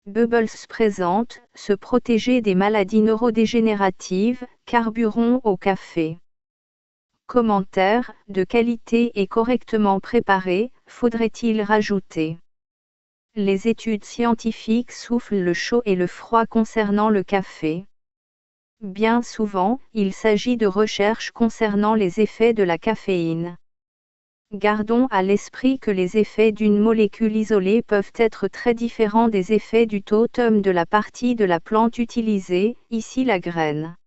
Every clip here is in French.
Bubbles présente, se protéger des maladies neurodégénératives, carburant au café. Commentaire, de qualité et correctement préparé, faudrait-il rajouter. Les études scientifiques soufflent le chaud et le froid concernant le café. Bien souvent, il s'agit de recherches concernant les effets de la caféine. Gardons à l'esprit que les effets d'une molécule isolée peuvent être très différents des effets du totem de la partie de la plante utilisée, ici la graine.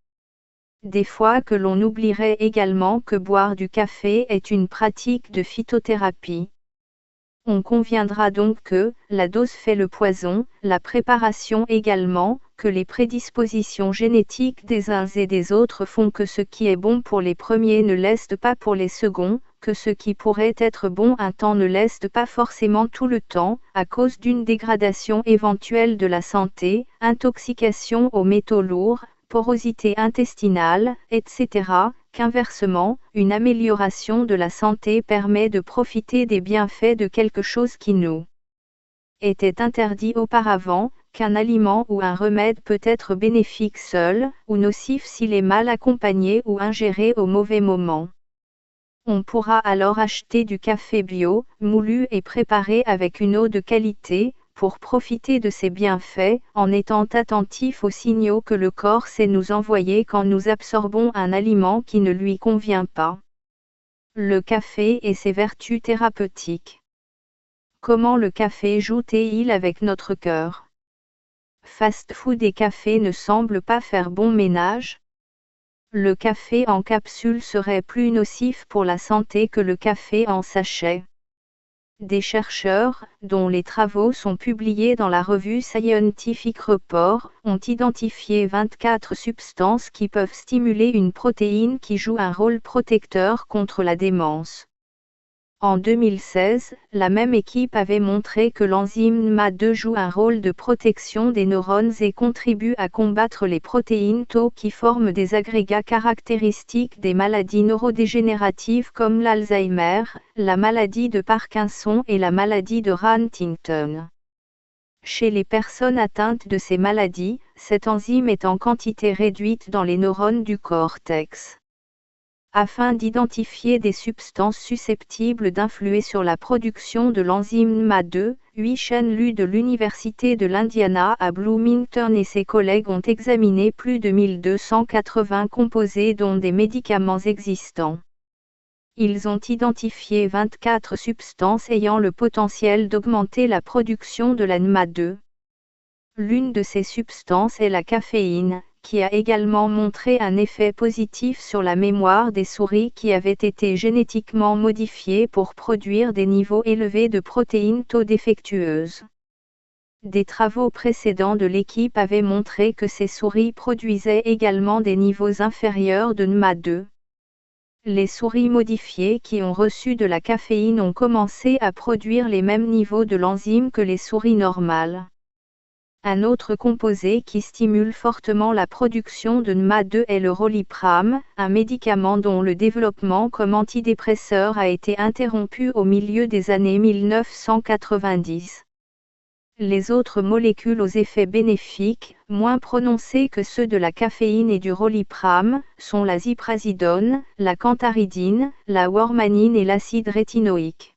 Des fois que l'on oublierait également que boire du café est une pratique de phytothérapie. On conviendra donc que, la dose fait le poison, la préparation également, que les prédispositions génétiques des uns et des autres font que ce qui est bon pour les premiers ne l'est pas pour les seconds, que ce qui pourrait être bon un temps ne l'est pas forcément tout le temps, à cause d'une dégradation éventuelle de la santé, intoxication aux métaux lourds, porosité intestinale, etc., qu'inversement, une amélioration de la santé permet de profiter des bienfaits de quelque chose qui nous était interdit auparavant, qu'un aliment ou un remède peut être bénéfique seul, ou nocif s'il est mal accompagné ou ingéré au mauvais moment. On pourra alors acheter du café bio, moulu et préparé avec une eau de qualité, pour profiter de ses bienfaits, en étant attentif aux signaux que le corps sait nous envoyer quand nous absorbons un aliment qui ne lui convient pas. Le café et ses vertus thérapeutiques. Comment le café joue-t-il avec notre cœur? Fast-food et café ne semblent pas faire bon ménage. Le café en capsule serait plus nocif pour la santé que le café en sachet. Des chercheurs, dont les travaux sont publiés dans la revue Scientific Report, ont identifié 24 substances qui peuvent stimuler une protéine qui joue un rôle protecteur contre la démence. En 2016, la même équipe avait montré que l'enzyme NMA2 joue un rôle de protection des neurones et contribue à combattre les protéines Tau qui forment des agrégats caractéristiques des maladies neurodégénératives comme l'Alzheimer, la maladie de Parkinson et la maladie de Huntington. Chez les personnes atteintes de ces maladies, cette enzyme est en quantité réduite dans les neurones du cortex. Afin d'identifier des substances susceptibles d'influer sur la production de l'enzyme NMA2, 8 Chen de l'Université de l'Indiana à Bloomington et ses collègues ont examiné plus de 1280 composés dont des médicaments existants. Ils ont identifié 24 substances ayant le potentiel d'augmenter la production de la NMA2. L'une de ces substances est la caféine, qui a également montré un effet positif sur la mémoire des souris qui avaient été génétiquement modifiées pour produire des niveaux élevés de protéines Tau défectueuses. Des travaux précédents de l'équipe avaient montré que ces souris produisaient également des niveaux inférieurs de NMA2. Les souris modifiées qui ont reçu de la caféine ont commencé à produire les mêmes niveaux de l'enzyme que les souris normales. Un autre composé qui stimule fortement la production de NMA2 est le Roliprane, un médicament dont le développement comme antidépresseur a été interrompu au milieu des années 1990. Les autres molécules aux effets bénéfiques, moins prononcés que ceux de la caféine et du Roliprane, sont la ziprasidone, la cantharidine, la wormanine et l'acide rétinoïque.